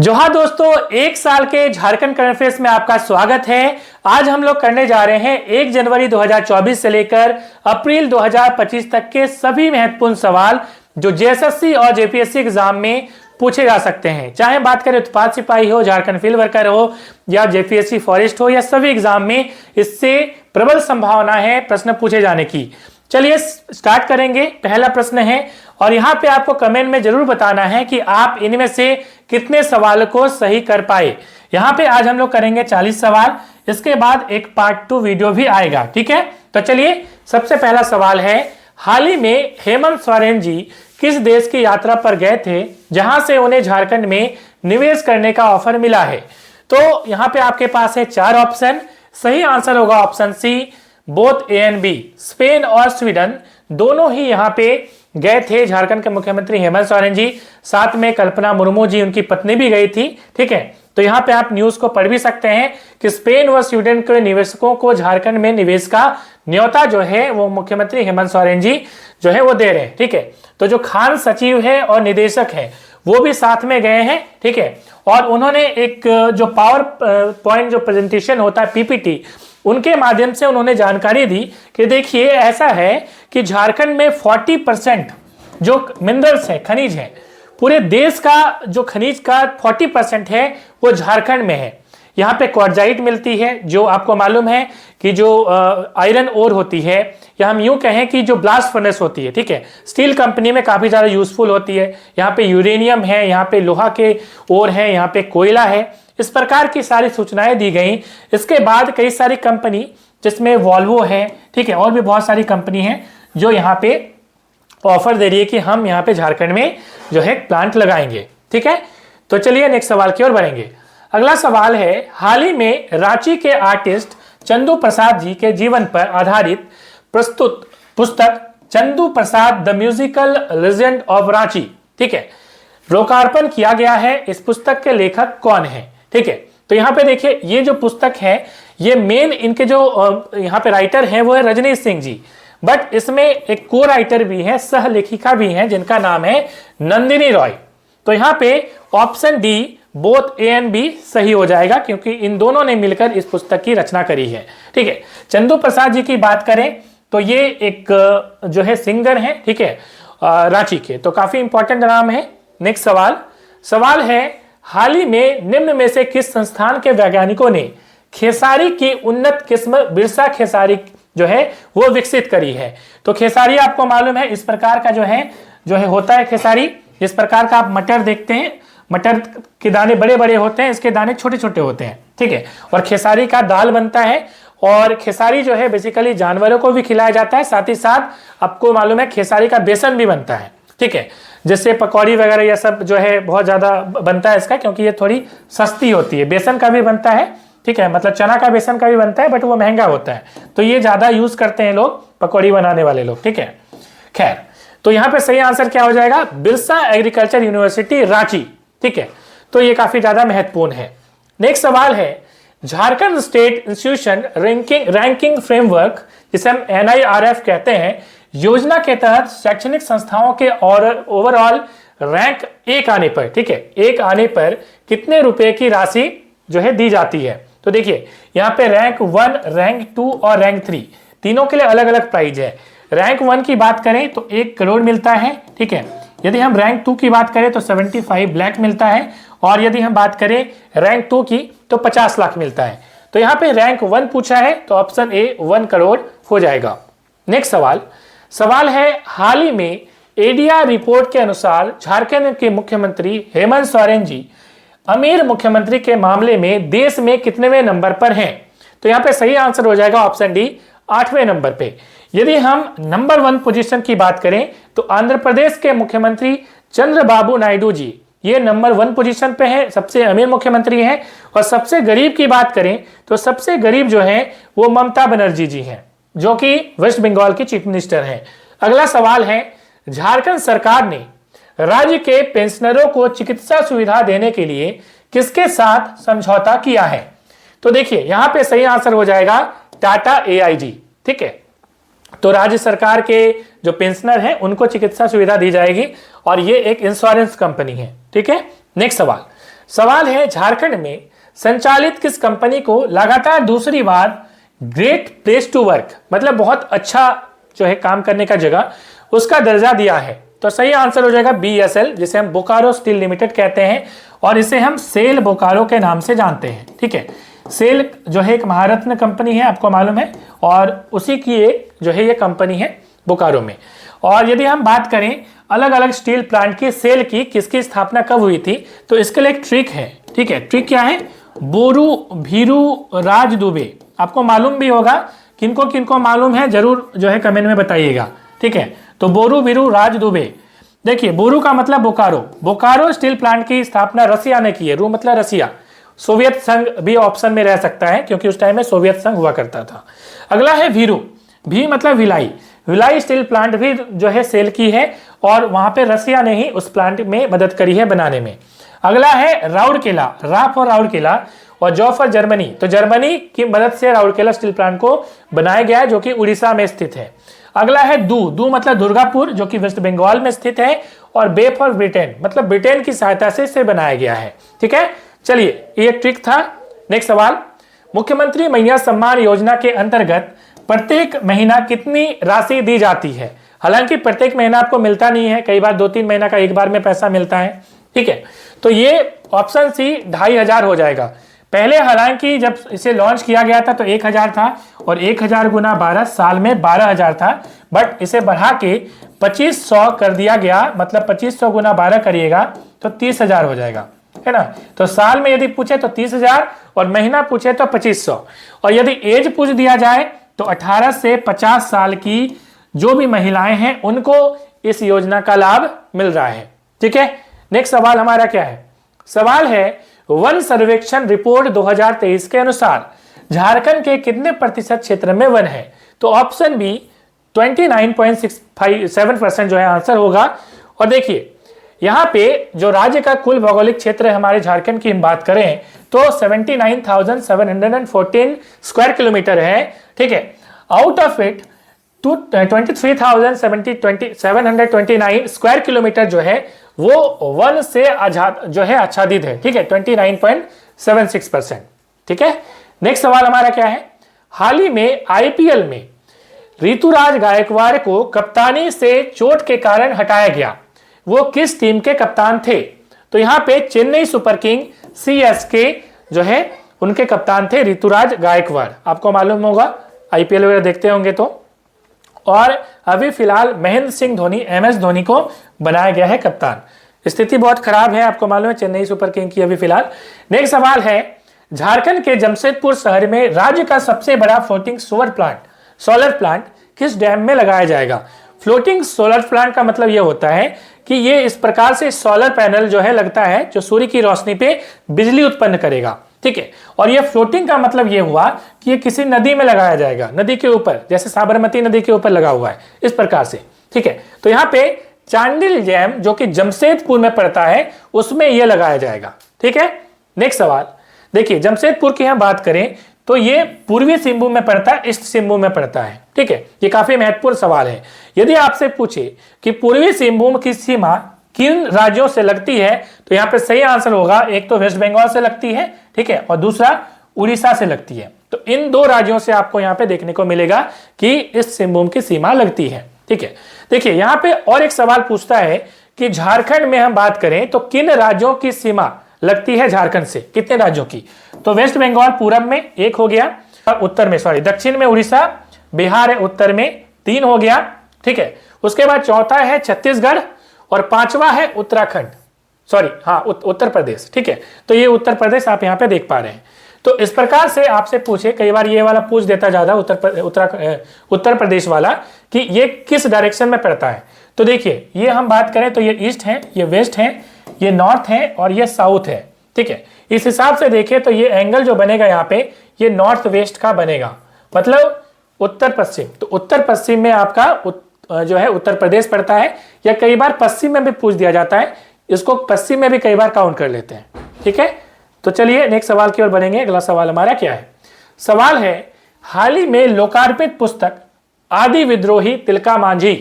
जोहार दोस्तों, एक साल के झारखंड करंट अफेयर्स में आपका स्वागत है। आज हम लोग करने जा रहे हैं 1 जनवरी 2024 से लेकर अप्रैल 2025 तक के सभी महत्वपूर्ण सवाल जो जेएसएससी और जेपीएससी एग्जाम में पूछे जा सकते हैं। चाहे बात करें उत्पाद सिपाही हो, झारखंड फील्ड वर्कर हो या जेपीएससी फॉरेस्ट हो, या सभी एग्जाम में इससे प्रबल संभावना है प्रश्न पूछे जाने की। चलिए स्टार्ट करेंगे। पहला प्रश्न है और यहाँ पे आपको कमेंट में जरूर बताना है कि आप इनमें से कितने सवाल को सही कर पाए। यहाँ पे आज हम लोग करेंगे 40 सवाल, इसके बाद एक पार्ट 2 वीडियो भी आएगा। ठीक है, तो चलिए सबसे पहला सवाल है, हाल ही में हेमंत सोरेन जी किस देश की यात्रा पर गए थे जहां से उन्हें झारखंड में निवेश करने का ऑफर मिला है? तो यहाँ पे आपके पास है 4 ऑप्शन। सही आंसर होगा option C, both A and B. Spain और स्वीडन दोनों ही यहाँ पे गए थे झारखंड के मुख्यमंत्री हेमंत सोरेन जी, साथ में कल्पना मुर्मू जी उनकी पत्नी भी गई थी। ठीक है, तो यहाँ पे आप न्यूज को पढ़ भी सकते हैं कि स्पेन व स्वीडन के निवेशकों को झारखंड में निवेश का न्योता जो है वो मुख्यमंत्री हेमंत सोरेन जी जो है वो दे रहे हैं। ठीक है, तो जो खान सचिव है और निदेशक है वो भी साथ में गए हैं। ठीक है, और उन्होंने एक जो पावर पॉइंट जो प्रेजेंटेशन होता है पीपीटी, उनके माध्यम से उन्होंने जानकारी दी कि देखिए ऐसा है कि झारखंड में 40% जो मिनरल्स है, खनिज है, पूरे देश का जो खनिज का 40% है वो झारखंड में है। यहाँ पे क्वार्जाइट मिलती है जो आपको मालूम है कि जो आयरन ओर होती है, या हम यूं कहें कि जो ब्लास्ट फर्नेस होती है। ठीक है, स्टील कंपनी में काफी ज्यादा यूजफुल होती है। यहाँ पे यूरेनियम है, यहाँ पे लोहा के ओर है, यहाँ पे कोयला है। इस प्रकार की सारी सूचनाएं दी गई। इसके बाद कई सारी कंपनी जिसमें वॉल्वो है, ठीक है, और भी बहुत सारी कंपनी है जो यहाँ पे ऑफर दे रही है कि हम यहाँ पे झारखंड में जो है प्लांट लगाएंगे। ठीक है, तो चलिए नेक्स्ट सवाल की ओर बढ़ेंगे। अगला सवाल है, हाल ही में रांची के आर्टिस्ट चंदू प्रसाद जी के जीवन पर आधारित प्रस्तुत पुस्तक Chandu Prasad the musical legend of Ranchi, ठीक है, लोकार्पण किया गया है। इस पुस्तक के लेखक कौन है? ठीक है, तो यहाँ पे देखिए ये जो पुस्तक है ये मेन इनके जो यहाँ पे राइटर हैं वो है रजनीश सिंह जी, बट इसमें एक को राइटर भी है, सह लेखिका भी है जिनका नाम है नंदिनी रॉय। तो यहाँ पे option D both A and B सही हो जाएगा क्योंकि इन दोनों ने मिलकर इस पुस्तक की रचना करी है। ठीक है, चंदू प्रसाद जी की बात करें तो ये एक जो है सिंगर है, ठीक है, रांची के, तो काफी इंपॉर्टेंट नाम है। नेक्स्ट सवाल है, हाल ही में निम्न में से किस संस्थान के वैज्ञानिकों ने खेसारी की उन्नत किस्म बिरसा खेसारी जो है वो विकसित करी है? तो खेसारी आपको मालूम है इस प्रकार का जो है होता है खेसारी, इस प्रकार का आप मटर देखते हैं, मटर के दाने बड़े बड़े होते हैं, इसके दाने छोटे छोटे होते हैं। ठीक है, और खेसारी का दाल बनता है, और खेसारी जो है बेसिकली जानवरों को भी खिलाया जाता है, साथ ही साथ आपको मालूम है खेसारी का बेसन भी बनता है। ठीक है, जिससे पकौड़ी वगैरह यह सब जो है बहुत ज्यादा बनता है इसका, क्योंकि ये थोड़ी सस्ती होती है। बेसन का भी बनता है, ठीक है, मतलब चना का बेसन का भी बनता है, बट वो महंगा होता है, तो ये ज्यादा यूज करते हैं लोग, पकौड़ी बनाने वाले लोग। ठीक है, खैर, तो यहाँ पे सही आंसर क्या हो जाएगा? Birsa agriculture university Ranchi. ठीक है, तो ये काफी ज्यादा महत्वपूर्ण है। नेक्स्ट सवाल है, Jharkhand state institution ranking framework, जिसे हम NIRF कहते हैं, योजना के तहत शैक्षणिक संस्थाओं के और ओवरऑल रैंक 1 आने पर, ठीक है, 1 आने पर कितने रुपए की राशि जो है दी जाती है? तो देखिए यहाँ पे रैंक 1, रैंक 2 और रैंक 3 तीनों के लिए अलग अलग प्राइज है। रैंक 1 की बात करें तो 1 करोड़ मिलता है। ठीक है, यदि हम रैंक 2 की बात करें तो 75 लाख मिलता है, और यदि हम बात करें रैंक 2 की तो 50 लाख मिलता है। तो यहाँ पे रैंक 1 पूछा है तो ऑप्शन ए 1 करोड़ हो जाएगा। नेक्स्ट सवाल है, हाल ही में एडीआर रिपोर्ट के अनुसार झारखंड के मुख्यमंत्री हेमंत सोरेन जी अमीर मुख्यमंत्री के मामले में देश में कितनेवें नंबर पर हैं? तो यहाँ पे सही आंसर हो जाएगा ऑप्शन डी 8वें नंबर पे। यदि हम नंबर 1 पोजीशन की बात करें तो आंध्र प्रदेश के मुख्यमंत्री चंद्रबाबू नायडू जी ये नंबर 1 पोजीशन पे है, सबसे अमीर मुख्यमंत्री हैं। और सबसे गरीब की बात करें तो सबसे गरीब जो है वो ममता बनर्जी जी हैं, जो कि वेस्ट बंगाल की चीफ मिनिस्टर हैं। अगला सवाल है, झारखंड सरकार ने राज्य के पेंशनरों को चिकित्सा सुविधा देने के लिए किसके साथ समझौता किया है? तो देखिए यहां पे सही आंसर हो जाएगा टाटा AIG। ठीक है, तो राज्य सरकार के जो पेंशनर हैं उनको चिकित्सा सुविधा दी जाएगी, और ये एक इंश्योरेंस कंपनी है। ठीक है, नेक्स्ट सवाल है झारखंड में संचालित किस कंपनी को लगातार दूसरी बार ग्रेट प्लेस टू वर्क मतलब बहुत अच्छा जो है काम करने का जगह उसका दर्जा दिया है। तो सही आंसर हो जाएगा BSL, जिसे हम बोकारो स्टील लिमिटेड कहते हैं और इसे हम सेल बोकारो के नाम से जानते हैं। ठीक है, सेल जो है एक महारत्न कंपनी है, आपको मालूम है, और उसी की एक जो है ये कंपनी है बोकारो में। और यदि हम बात करें अलग अलग स्टील प्लांट की सेल की किसकी स्थापना कब हुई थी, तो इसके लिए एक ट्रिक है। ठीक है, ट्रिक क्या है? बोरू भीरू राज दुबे। आपको मालूम भी होगा, किनको किनको मालूम है जरूर जो है कमेंट में बताइएगा। ठीक है, तो बोरू भीरू राज दुबे। देखिए, बोरू का मतलब बोकारो, बोकारो स्टील प्लांट की स्थापना रसिया ने की है। रू मतलब रसिया। सोवियत संघ भी ऑप्शन में रह सकता है क्योंकि उस टाइम में सोवियत संघ हुआ करता था। अगला है भीरू, भी मतलब भिलाई। भिलाई स्टील प्लांट भी जो है सेल की है और वहां पे रसिया ने ही उस प्लांट में मदद करी है बनाने में। अगला है राउरकेला, रा फॉर राउरकेला और जॉ फॉर जर्मनी। तो जर्मनी की मदद से राउरकेला स्टील प्लांट को बनाया गया है जो कि उड़ीसा में स्थित है। अगला है दू मतलब दुर्गापुर जो कि वेस्ट बंगाल में स्थित है और बे फॉर ब्रिटेन मतलब ब्रिटेन की सहायता से इसे बनाया गया है। ठीक है, चलिए ये ट्रिक था। नेक्स्ट सवाल, मुख्यमंत्री महिला सम्मान योजना के अंतर्गत प्रत्येक महीना कितनी राशि दी जाती है? हालांकि प्रत्येक महीना आपको मिलता नहीं है, कई बार 2-3 महीना का एक बार में पैसा मिलता है। ठीक है, तो ये ऑप्शन सी 2500 हो जाएगा। पहले हालांकि जब इसे लॉन्च किया गया था तो 1000 था और 1000 गुना 12 साल में 12000 था, बट इसे बढ़ा के 2500 कर दिया गया। मतलब 2500 गुना 12 करिएगा तो 30000 हो जाएगा, है ना। तो साल में यदि पूछे तो 30000 और महीना पूछे तो 2500। और यदि एज पूछ दिया जाए तो 18 से 50 साल की जो भी महिलाएं हैं उनको इस योजना का लाभ मिल रहा है। ठीक है, नेक्स्ट सवाल हमारा क्या है? सवाल है वन सर्वेक्षण रिपोर्ट 2023 के अनुसार झारखंड के कितने प्रतिशत क्षेत्र में वन है? तो ऑप्शन बी 29.67% जो है आंसर होगा। और देखिए यहां पे जो राज्य का कुल भौगोलिक क्षेत्र है हमारे झारखंड की हम बात करें तो 79,714 स्क्वायर किलोमीटर है। ठीक है, out of it 23,729 square kilometre जो है वो वन से जो है आच्छादित है। ठीक है, 29.76%। ठीक है, नेक्स्ट सवाल हमारा क्या है? हाल ही में IPL में ऋतुराज गायकवाड़ को कप्तानी से चोट के कारण हटाया गया, वो किस टीम के कप्तान थे? तो यहां पे चेन्नई सुपर किंग CSK जो है उनके कप्तान थे ऋतुराज गायकवाड़। आपको मालूम होगा, IPL वगैरह देखते होंगे तो। और अभी फिलहाल महेंद्र सिंह धोनी MS धोनी को बनाया गया है कप्तान। स्थिति बहुत खराब है, आपको मालूम है, चेन्नई सुपर किंग की अभी फिलहाल। नेक्स्ट सवाल है झारखंड के जमशेदपुर शहर में राज्य का सबसे बड़ा फ्लोटिंग सोलर प्लांट किस डैम में लगाया जाएगा? फ्लोटिंग सोलर प्लांट का मतलब यह होता है कि ये इस प्रकार से सोलर पैनल जो है लगता है जो सूर्य की रोशनी पे बिजली उत्पन्न करेगा। ठीक है, और ये फ्लोटिंग का मतलब ये हुआ कि ये किसी नदी में लगाया जाएगा, नदी के ऊपर, जैसे साबरमती नदी के ऊपर लगा हुआ है इस प्रकार से। ठीक है, तो यहाँ पे चांडिल डैम जो कि जमशेदपुर में पड़ता है उसमें यह लगाया जाएगा। ठीक है, नेक्स्ट सवाल देखिए, जमशेदपुर की हम बात करें तो ये पूर्वी सिंहभूम में पड़ता है, ईस्ट सिंहभूम में पड़ता है। ठीक है, ये काफी महत्वपूर्ण सवाल है। यदि आपसे पूछे कि पूर्वी सिंहभूम की सीमा किन राज्यों से लगती है तो यहाँ पे सही आंसर होगा, एक तो वेस्ट बंगाल से लगती है, ठीक है, और दूसरा उड़ीसा से लगती है। तो इन दो राज्यों से आपको यहाँ पे देखने को मिलेगा कि इस सिंहभूम की सीमा लगती है। ठीक है, देखिए यहाँ पे और एक सवाल पूछता है कि झारखंड में हम बात करें तो किन राज्यों की सीमा लगती है झारखंड से, कितने राज्यों की? तो वेस्ट बंगाल पूरब में एक हो गया, उत्तर में दक्षिण में उड़ीसा, बिहार है उत्तर में 3 हो गया। ठीक है, उसके बाद चौथा है छत्तीसगढ़ और 5वां है उत्तराखंड, उत्तर प्रदेश। ठीक है, तो ये उत्तर प्रदेश आप यहाँ पे देख पा रहे हैं। तो इस प्रकार से आपसे पूछे, कई बार ये वाला पूछ देता ज्यादा उत्तर प्रदेश वाला कि ये किस डायरेक्शन में पड़ता है। तो देखिए ये हम बात करें तो ये ईस्ट है, ये वेस्ट है, ये नॉर्थ है और ये साउथ है। ठीक है, इस हिसाब से देखें तो ये एंगल जो बनेगा यहाँ पे ये नॉर्थ वेस्ट का बनेगा, मतलब उत्तर पश्चिम। तो उत्तर पश्चिम में आपका जो है उत्तर प्रदेश पड़ता है, या कई बार पश्चिम में भी पूछ दिया जाता है, इसको पश्चिम में भी कई बार काउंट कर लेते हैं। ठीक है, तो चलिए नेक्स्ट सवाल की ओर बढ़ेंगे। अगला सवाल हमारा क्या है? सवाल है हाल ही में लोकार्पित पुस्तक आदि विद्रोही तिलका मांझी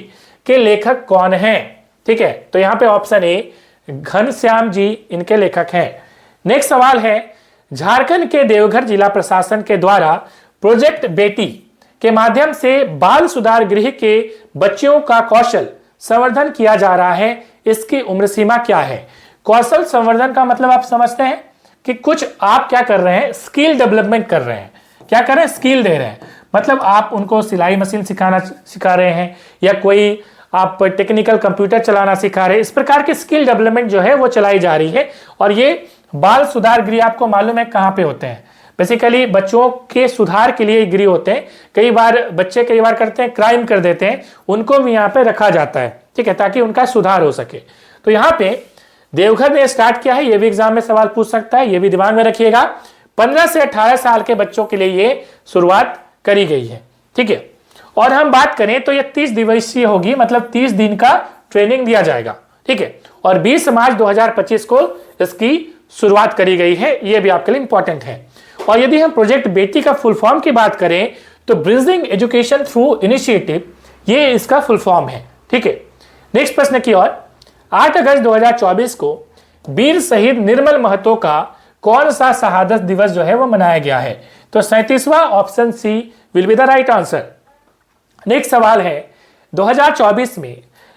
के लेखक कौन हैं? ठीक है, तो यहाँ पे ऑप्शन ए घनश्याम जी इनके लेखक हैं। नेक्स्ट सवाल है, झारखंड के देवघर जिला प्रशासन के द्वारा प्रोजेक्ट बेटी के माध्यम से बाल सुधार गृह के बच्चों का कौशल संवर्धन किया जा रहा है, इसकी उम्र सीमा क्या है? कौशल संवर्धन का मतलब आप समझते हैं कि कुछ आप क्या कर रहे हैं, स्किल डेवलपमेंट कर रहे हैं। क्या कर रहे हैं? स्किल दे रहे हैं। मतलब आप उनको सिलाई मशीन सिखा रहे हैं, या कोई आप टेक्निकल कंप्यूटर चलाना सिखा रहे हैं। इस प्रकार की स्किल डेवलपमेंट जो है वो चलाई जा रही है। और ये बाल सुधार गृह आपको मालूम है कहाँ पे होते हैं? बेसिकली बच्चों के सुधार के लिए गृह होते हैं। कई बार बच्चे करते हैं, क्राइम कर देते हैं, उनको भी यहाँ पे रखा जाता है, ठीक है, ताकि उनका सुधार हो सके। तो यहाँ पे देवघर ने स्टार्ट किया है। ये भी एग्जाम में सवाल पूछ सकता है, ये भी दिमाग में रखिएगा। 15 से 18 साल के बच्चों के लिए ये शुरुआत करी गई है, ठीक है। और हम बात करें तो ये 30 दिवसीय होगी, मतलब 30 दिन का ट्रेनिंग दिया जाएगा, ठीक है। और 20 मार्च 2025 को इसकी शुरुआत करी गई है। ये भी आपके लिए इंपॉर्टेंट है। और यदि हम प्रोजेक्ट बेटी का फुल फॉर्म की बात करें तो ब्रिजिंग एजुकेशन थ्रू इनिशिएटिव, ये इसका फुल फॉर्म है, ठीक है। नेक्स्ट प्रश्न की ओर, 8 अगस्त 2024 को वीर शहीद निर्मल महतो का कौन सा शहादत दिवस जो है वो मनाया गया है? तो 37वां, option C will be the right answer. नेक्स्ट सवाल है, 2024 में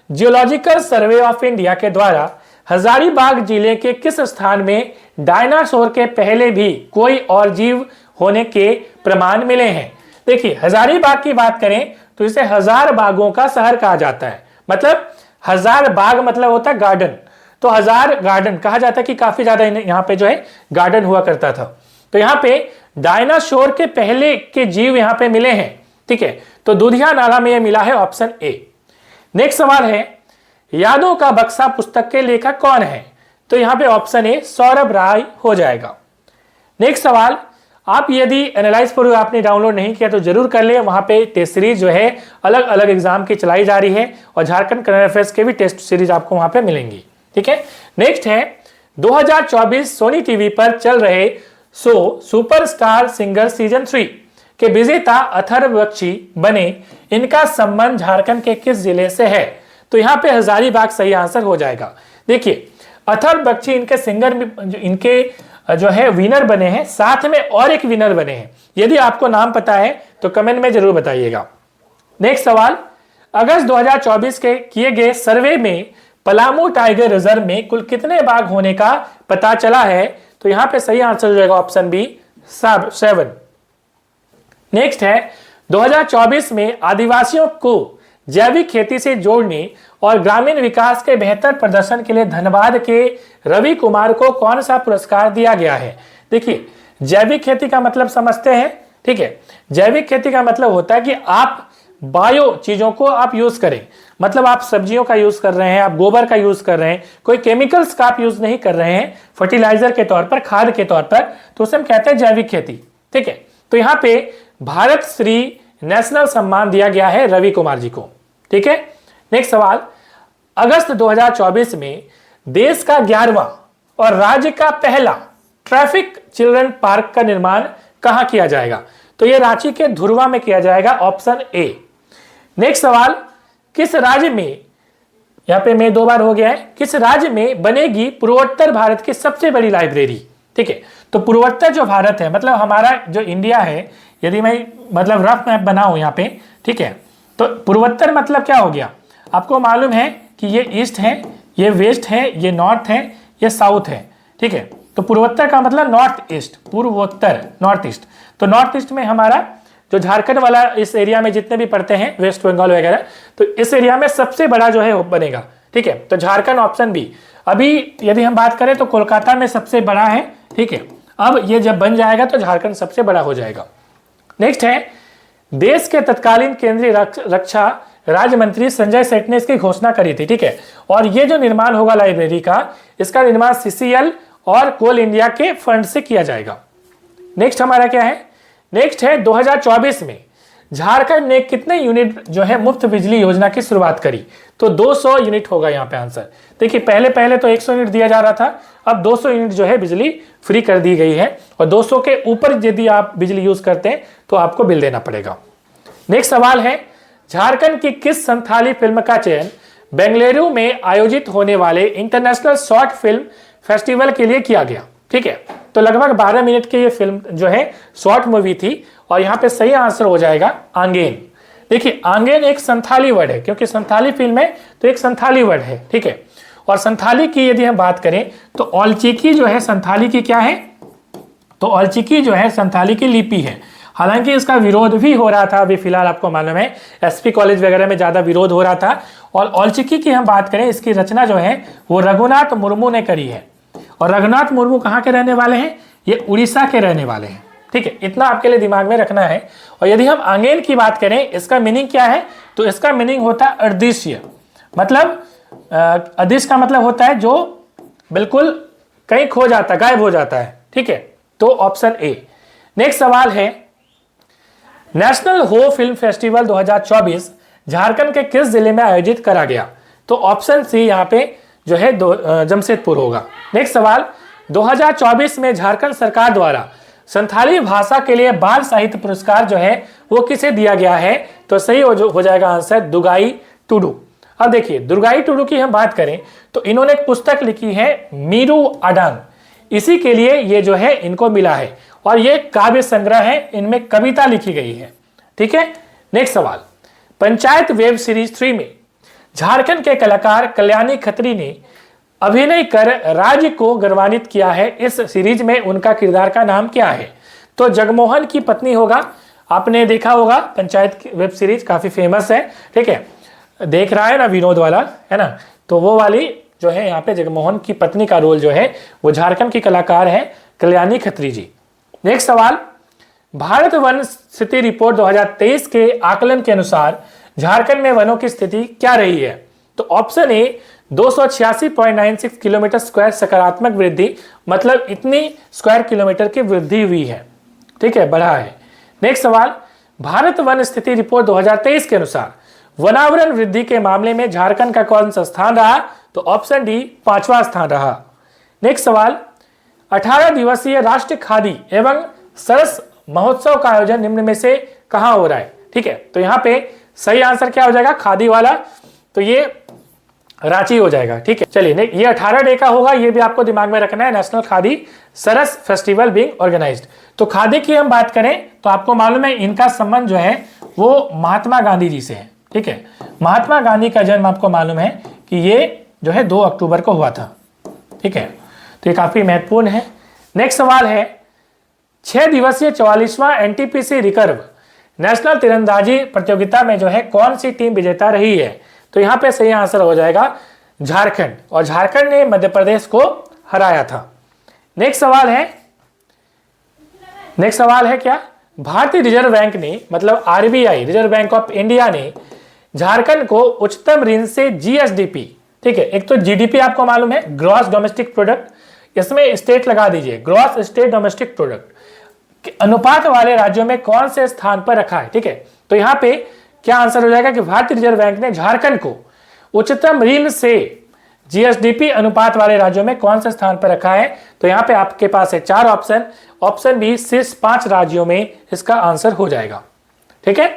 जियोलॉजिकल सर्वे ऑफ इंडिया के द्वारा हजारीबाग जिले के किस स्थान में डायनासोर के पहले भी कोई और जीव होने के प्रमाण मिले हैं? देखिए, हजारीबाग की बात करें तो इसे हजार बागों का शहर कहा जाता है। मतलब हजार बाग मतलब होता है गार्डन, तो हजार गार्डन कहा जाता है कि काफी ज्यादा यहाँ पे जो है गार्डन हुआ करता था। तो यहाँ पे डायनासोर के पहले के जीव यहाँ पे मिले हैं, ठीक है। तो दूधिया नाला में ये मिला है, ऑप्शन ए। नेक्स्ट सवाल है, यादों का बक्सा पुस्तक के लेखक कौन है? तो यहाँ पे ऑप्शन ए सौरभ राय हो जाएगा। नेक्स्ट सवाल, आप यदि एनालाइज प्रो आपने डाउनलोड नहीं किया तो जरूर कर ले। वहां पे टेस्ट सीरीज जो है अलग अलग एग्जाम की चलाई जा रही है, और झारखंड करंट अफेयर्स के भी टेस्ट सीरीज आपको वहां पे मिलेंगी, ठीक है। नेक्स्ट है, 2024 सोनी टीवी पर चल रहे शो सुपरस्टार सिंगर सीजन 3 के विजेता अथर्व बख्शी बने। इनका संबंध झारखंड के किस जिले से है? तो यहाँ पे हजारीबाग सही आंसर हो जाएगा। देखिए, अथर्व बख्शी इनके सिंगर, इनके जो है विनर बने हैं, साथ में और एक विनर बने हैं। यदि आपको नाम पता है तो कमेंट में जरूर बताइएगा। नेक्स्ट सवाल, अगस्त 2024 के किए गए सर्वे में पलामू टाइगर रिजर्व में कुल कितने बाघ होने का पता चला है? तो यहां पे सही आंसर हो जाएगा ऑप्शन बी 7। नेक्स्ट है, 2024 में आदिवासियों को जैविक खेती से जोड़ने और ग्रामीण विकास के बेहतर प्रदर्शन के लिए धनबाद के रवि कुमार को कौन सा पुरस्कार दिया गया है? देखिए, जैविक खेती का मतलब समझते हैं, ठीक है। जैविक खेती का मतलब होता है कि आप बायो चीजों को आप यूज करें, मतलब आप सब्जियों का यूज कर रहे हैं, आप गोबर का यूज कर रहे हैं, कोई केमिकल्स का आप यूज नहीं कर रहे हैं फर्टिलाइजर के तौर पर, खाद के तौर पर, तो उसे हम कहते हैं जैविक खेती, ठीक है। तो यहाँ पे भारत श्री नेशनल सम्मान दिया गया है रवि कुमार जी को, ठीक है। नेक्स्ट सवाल, अगस्त 2024 में देश का 11वां और राज्य का पहला ट्रैफिक चिल्ड्रन पार्क का निर्माण कहां किया जाएगा? तो यह रांची के धुरवा में किया जाएगा, ऑप्शन ए। नेक्स्ट सवाल, किस राज्य में, यहां पे मैं 2 बार हो गया है, किस राज्य में बनेगी पूर्वोत्तर भारत की सबसे बड़ी लाइब्रेरी? ठीक है, तो पूर्वोत्तर जो भारत है, मतलब हमारा जो इंडिया है, यदि मैं मतलब रफ मैप बनाऊं यहाँ पे, ठीक है, तो पूर्वोत्तर मतलब क्या हो गया? आपको मालूम है कि ये ईस्ट है, ये वेस्ट है, ये नॉर्थ है, ये साउथ है, ठीक है। तो पूर्वोत्तर का मतलब नॉर्थ ईस्ट, पूर्वोत्तर नॉर्थ ईस्ट। तो नॉर्थ ईस्ट में हमारा जो झारखंड वाला इस एरिया में जितने भी पड़ते हैं, वेस्ट बंगाल वगैरह, तो इस एरिया में सबसे बड़ा जो है वो बनेगा, ठीक है। तो झारखंड ऑप्शन बी। अभी यदि हम बात करें तो कोलकाता में सबसे बड़ा है, ठीक है। अब ये जब बन जाएगा तो झारखंड सबसे बड़ा हो जाएगा। नेक्स्ट है, देश के तत्कालीन केंद्रीय रक्षा राज्य मंत्री संजय सेठ ने इसकी घोषणा करी थी, ठीक है। और ये जो निर्माण होगा लाइब्रेरी का, इसका निर्माण CCL और कोल इंडिया के फंड से किया जाएगा। नेक्स्ट हमारा क्या है? नेक्स्ट है 2024 में झारखंड ने कितने यूनिट जो है मुफ्त बिजली योजना की शुरुआत करी? तो 200 यूनिट होगा यहाँ पे आंसर। देखिए, पहले तो 100 यूनिट दिया जा रहा था, अब 200 यूनिट जो है बिजली फ्री कर दी गई है, और 200 के ऊपर यदि आप बिजली यूज करते हैं तो आपको बिल देना पड़ेगा। नेक्स्ट सवाल है, झारखंड की किस संथाली फिल्म का चयन बेंगलुरु में आयोजित होने वाले इंटरनेशनल शॉर्ट फिल्म फेस्टिवल के लिए किया गया? ठीक है। तो लगभग 12 मिनट की ये फिल्म जो है शॉर्ट मूवी थी और यहाँ पे सही आंसर हो जाएगा आंगेन। देखिए आंगेन एक संथाली वर्ड है, क्योंकि संथाली फिल्म है तो एक संथाली वर्ड है, ठीक है। और संथाली की यदि हम बात करें तो औलचिकी जो है संथाली की क्या है, तो औलचिकी जो है संथाली की लिपि है। हालांकि इसका विरोध भी हो रहा था, अभी फिलहाल आपको मालूम है एसपी कॉलेज वगैरह में ज़्यादा विरोध हो रहा था। और औलचिकी की हम बात करें, इसकी रचना जो है वो रघुनाथ मुर्मू ने करी है। और रघुनाथ मुर्मू कहाँ के रहने वाले हैं, ये उड़ीसा के रहने वाले हैं, ठीक है। इतना आपके लिए दिमाग में रखना है। और यदि हम आंगेन की बात करें, इसका मीनिंग क्या है, तो इसका मीनिंग होता है अदृश्य, मतलब अदृश्य का मतलब होता है जो बिल्कुल कहीं खो जाता है, गायब हो जाता है, ठीक है। तो ऑप्शन ए। नेक्स्ट सवाल है, नेशनल हो फिल्म फेस्टिवल 2024 झारखंड के किस जिले में आयोजित करा गया, तो ऑप्शन सी यहाँ पे जो है जमशेदपुर होगा। नेक्स्ट सवाल, 2024 में झारखंड सरकार द्वारा संथाली भाषा के लिए बाल साहित्य पुरस्कार जो है वो किसे दिया गया है, तो सही हो जाएगा आंसर दुर्गाई टुडू। अब देखिए दुर्गाई टुडू की हम बात करें तो इन्होंने एक पुस्तक लिखी है मीरू अडांग, इसी के लिए ये जो है इनको मिला है। और ये काव्य संग्रह है, इनमें कविता लिखी गई है, ठीक है। नेक्स्ट सवाल, पंचायत वेब सीरीज 3 में झारखंड के कलाकार कल्याणी खत्री ने अभिनय कर राज्य को गौरवान्वित किया है। इस सीरीज में उनका किरदार का नाम क्या है, तो जगमोहन की पत्नी होगा। आपने देखा होगा पंचायत वेब सीरीज, काफी फेमस है, ठीक है। देख रहा है ना विनोद वाला, है ना, तो वो वाली जो है यहाँ पे जगमोहन की पत्नी का रोल जो है वो झारखंड की कलाकार है कल्याणी खत्री जी। नेक्स्ट सवाल, भारत वन स्थिति रिपोर्ट 2023 के आकलन के अनुसार झारखंड में वनों की स्थिति क्या रही है, तो ऑप्शन ए 286.96 किलोमीटर स्क्वायर सकारात्मक वृद्धि, मतलब इतनी स्क्वायर किलोमीटर की वृद्धि हुई है, ठीक है, बढ़ा है। नेक्स्ट सवाल, भारत वन स्थिति रिपोर्ट 2023 के अनुसार वनावरण वृद्धि के मामले में झारखंड का कौन सा स्थान रहा, तो ऑप्शन डी 5वां स्थान रहा। नेक्स्ट सवाल, 18 दिवसीय राष्ट्रीय खादी एवं सरस महोत्सव का आयोजन निम्न में से कहां हो रहा है, ठीक है। तो यहाँ पे सही आंसर क्या हो जाएगा, खादी वाला, तो ये रांची हो जाएगा, ठीक है। चलिए ये 18 डे का होगा, ये भी आपको दिमाग में रखना है, नेशनल खादी सरस फेस्टिवल बीइंग ऑर्गेनाइज्ड। तो खादी की हम बात करें तो आपको मालूम है इनका संबंध जो है वो महात्मा गांधी जी से है, ठीक है। महात्मा गांधी का जन्म आपको मालूम है कि ये जो है 2 अक्टूबर को हुआ था, ठीक है। तो ये काफी महत्वपूर्ण है। नेक्स्ट सवाल है, 6 दिवसीय 44वां एनटीपीसी रिकर्व नेशनल तीरंदाजी प्रतियोगिता में जो है कौन सी टीम विजेता रही है, तो यहाँ पे सही आंसर हो जाएगा झारखंड, और झारखंड ने मध्य प्रदेश को हराया था। नेक्स्ट सवाल है क्या, भारतीय रिजर्व बैंक ने, मतलब RBI reserve bank of India ने झारखंड को उच्चतम ऋण से जीएसडीपी, ठीक है, एक तो जीडीपी आपको मालूम है ग्रॉस डोमेस्टिक प्रोडक्ट, इसमें स्टेट लगा दीजिए ग्रॉस स्टेट डोमेस्टिक प्रोडक्ट, अनुपात वाले राज्यों में कौन से स्थान पर रखा है, ठीक है। तो यहाँ पे क्या आंसर हो जाएगा कि भारतीय रिजर्व बैंक ने झारखंड को उच्चतम ऋण से जीएसडीपी अनुपात वाले राज्यों में कौन से स्थान पर रखा है, तो यहाँ पे आपके पास है 4 ऑप्शन, ऑप्शन बी शीर्ष 5 राज्यों में इसका आंसर हो जाएगा, ठीक है।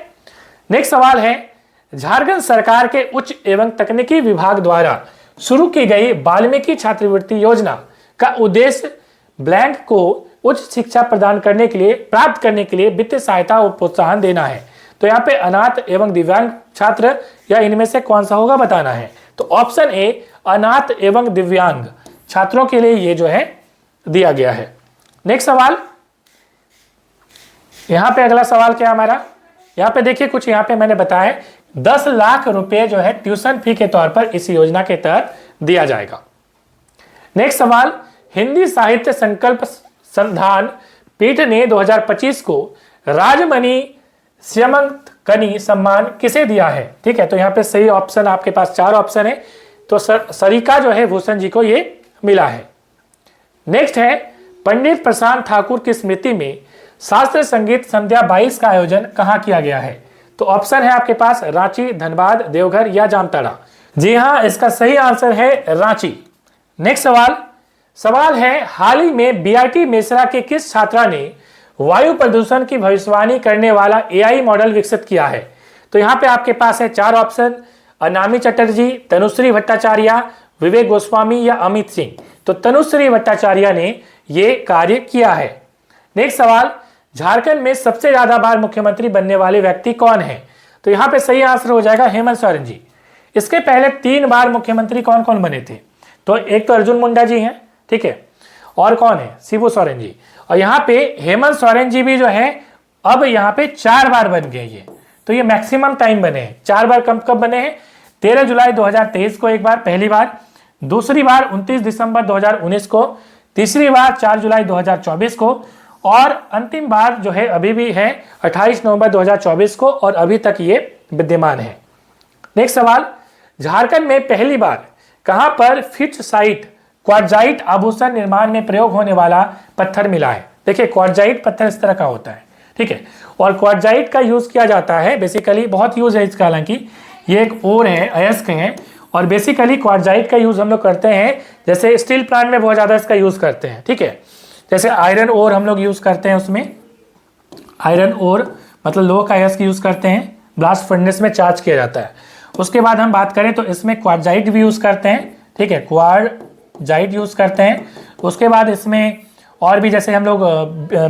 नेक्स्ट सवाल है, झारखंड सरकार के उच्च एवं तकनीकी विभाग द्वारा शुरू की गई वाल्मीकि छात्रवृत्ति योजना का उद्देश्य ब्लैंक को उच्च शिक्षा प्रदान करने के लिए, प्राप्त करने के लिए वित्तीय सहायता और प्रोत्साहन देना है। तो यहाँ पे अनाथ एवं दिव्यांग छात्र या इनमें से कौन सा होगा बताना है, तो ऑप्शन ए अनाथ एवं दिव्यांग छात्रों के लिए ये जो है दिया गया है। नेक्स्ट सवाल, यहाँ पे अगला सवाल क्या हमारा, यहाँ पे देखिए कुछ यहाँ पे मैंने बताया 10 लाख रुपए जो है ट्यूशन फी के तौर पर इस योजना के तहत दिया जाएगा। नेक्स्ट सवाल, हिंदी साहित्य संकल्प संधान पीठ ने 2025 को राजमणि श्यामंतकनी सम्मान किसे दिया है, ठीक है। तो यहाँ पे सही ऑप्शन आपके पास 4 ऑप्शन है, तो सरिका जो है भूषण जी को ये मिला है। नेक्स्ट है, पंडित प्रशांत ठाकुर की स्मृति में शास्त्रीय संगीत संध्या 22 का आयोजन कहाँ किया गया है, तो ऑप्शन है आपके पास रांची, धनबाद, देवघर या जामताड़ा। जी हाँ, इसका सही आंसर है रांची। नेक्स्ट सवाल है, हाल ही में बीआईटी मेसरा के किस छात्रा ने वायु प्रदूषण की भविष्यवाणी करने वाला एआई मॉडल विकसित किया है, तो यहाँ पे आपके पास है 4 ऑप्शन, अनामी चटर्जी, तनुश्री भट्टाचार्य, विवेक गोस्वामी या अमित सिंह। तो तनुश्री भट्टाचार्य ने ये कार्य किया है। नेक्स्ट सवाल, झारखंड में सबसे ज्यादा बार मुख्यमंत्री बनने वाले व्यक्ति कौन है? तो यहाँ पे सही आंसर हो जाएगा हेमंत सोरेन जी। इसके पहले 3 बार मुख्यमंत्री कौन कौन बने थे? तो एक तो अर्जुन मुंडा जी हैं, ठीक है, और कौन है? शिबू सोरेन जी। और यहाँ पे हेमंत सोरेन जी भी जो है अब यहाँ पे 4 बार बन गए ये, तो ये मैक्सिमम टाइम बने हैं। 4 बार कब कब बने हैं? 13 जुलाई 2023 को एक बार, पहली बार, दूसरी बार 29 दिसंबर 2019 को, तीसरी बार 4 जुलाई 2024 को, और अंतिम बार जो है अभी भी है 28 नवंबर 2024 को, और अभी तक ये विद्यमान है। नेक्स्ट सवाल, झारखंड में पहली बार कहां पर फिक्स्ड साइट क्वार्टजाइट आभूषण निर्माण में प्रयोग होने वाला पत्थर मिला है? देखिए क्वार्टजाइट पत्थर इस तरह का होता है, ठीक है, और क्वार्टजाइट का यूज किया जाता है बेसिकली, बहुत यूज है इसका, हालांकि ये एक ओर है, अयस्क है, और बेसिकली क्वार्टजाइट का यूज हम लोग करते हैं जैसे स्टील प्लांट में बहुत ज्यादा इसका यूज करते हैं, ठीक है। जैसे आयरन ओर हम लोग यूज करते हैं, उसमें आयरन ओर मतलब लोह का अयस्क यूज करते हैं, ब्लास्ट फर्नेस में चार्ज किया जाता है। उसके बाद हम बात करें तो इसमें क्वार्टजाइट भी यूज करते हैं, ठीक है, क्वार्टजाइट यूज करते हैं। उसके बाद इसमें और भी जैसे हम लोग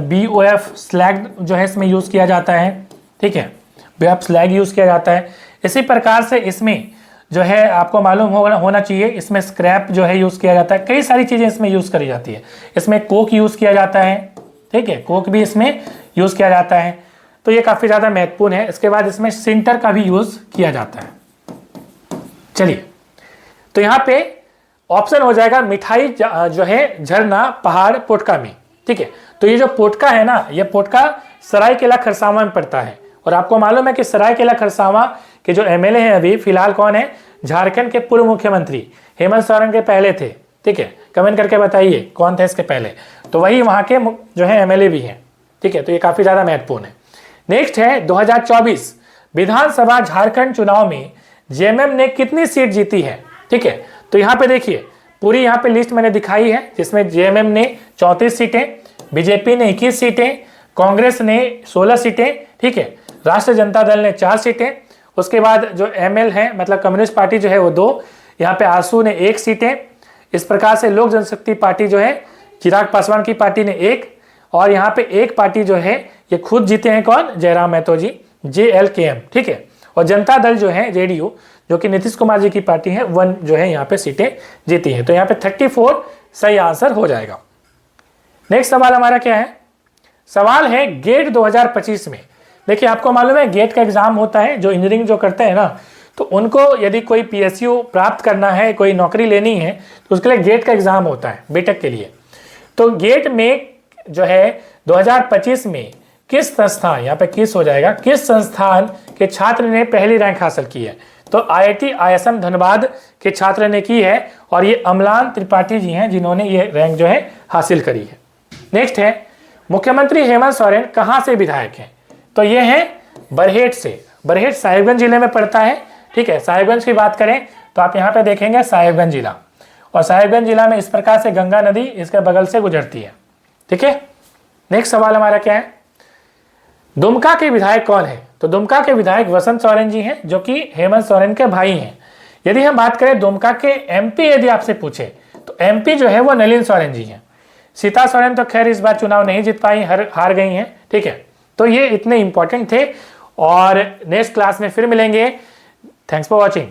BOF स्लैग जो है इसमें यूज किया जाता है, ठीक है, BOF स्लैग यूज किया जाता है। इसी प्रकार से इसमें जो है आपको मालूम होना चाहिए, इसमें स्क्रैप जो है यूज किया जाता है, कई सारी चीजें इसमें यूज करी जाती है। इसमें कोक यूज किया जाता है, ठीक है, कोक भी इसमें यूज किया जाता है, तो ये काफी ज्यादा महत्वपूर्ण है। इसके बाद इसमें सिंटर का भी यूज किया जाता है। चलिए, तो यहाँ पे ऑप्शन हो जाएगा मिठाई जो है झरना पहाड़ पोटका में, ठीक है। तो ये जो पोटका है ना, ये पोटका सरायकेला खरसावां में पड़ता है, और आपको मालूम है कि सरायकेला खरसावां के जो MLA हैं अभी फिलहाल कौन है? झारखंड के पूर्व मुख्यमंत्री हेमंत सोरेन के पहले थे, ठीक है, कमेंट करके बताइए कौन थे इसके पहले, तो वही वहां के जो है MLA भी हैं, ठीक है, तो ये काफी ज्यादा महत्वपूर्ण है। नेक्स्ट है 2024 विधानसभा झारखंड चुनाव में JMM ने कितनी सीट जीती है? ठीक है, तो यहाँ पे देखिए पूरी यहाँ पे लिस्ट मैंने दिखाई है, जिसमें JMM ने 34 सीटें, BJP ने 21 सीटें, कांग्रेस ने 16 सीटें, ठीक है, राष्ट्रीय जनता दल ने 4 सीटें, उसके बाद जो ML है मतलब कम्युनिस्ट पार्टी जो है वो 2, यहाँ पे आसू ने 1 सीटें, इस प्रकार से लोक जनशक्ति पार्टी जो है चिराग पासवान की पार्टी ने 1, और यहाँ पे एक पार्टी जो है ये खुद जीते हैं, कौन? जयराम महतो जी, JLKM, ठीक है, और जनता दल जो है JDU जो कि नीतीश कुमार जी की पार्टी है 1 जो है यहाँ पे सीटें जीती हैं, तो यहाँ पे 34 सही आंसर हो जाएगा। नेक्स्ट सवाल हमारा क्या है? सवाल है गेट 2025 में। देखिए आपको मालूम है गेट का एग्जाम होता है, जो इंजीनियरिंग जो करते हैं ना, तो उनको यदि कोई PSU प्राप्त करना है, कोई नौकरी लेनी है, तो उसके लिए गेट का एग्जाम होता है बीटेक के लिए। तो गेट में जो है 2025 में किस संस्थान, यहाँ पे किस हो जाएगा, किस संस्थान के छात्र ने पहली रैंक हासिल की है? तो IIT ISM धनबाद के छात्र ने की है, और ये अमलान त्रिपाठी जी हैं जिन्होंने ये रैंक जो है हासिल करी है। नेक्स्ट है मुख्यमंत्री हेमंत सोरेन कहाँ से विधायक हैं? तो ये है बरहेट से, बरहेट साहिबगंज जिले में पड़ता है, ठीक है। साहिबगंज की बात करें तो आप यहाँ पे देखेंगे साहिबगंज जिला, और साहिबगंज जिला में इस प्रकार से गंगा नदी इसके बगल से गुजरती है, ठीक है। नेक्स्ट सवाल हमारा क्या है? दुमका के विधायक कौन है? तो दुमका के विधायक वसंत सोरेन जी हैं, जो कि हेमंत सोरेन के भाई हैं। यदि हम बात करें दुमका के MP यदि आपसे पूछे तो MP जो है वो नलिन सोरेन जी हैं। सीता सोरेन तो खैर इस बार चुनाव नहीं जीत पाई, हार गई हैं, ठीक है। तो ये इतने इंपॉर्टेंट थे, और नेक्स्ट क्लास में फिर मिलेंगे। Thanks for watching.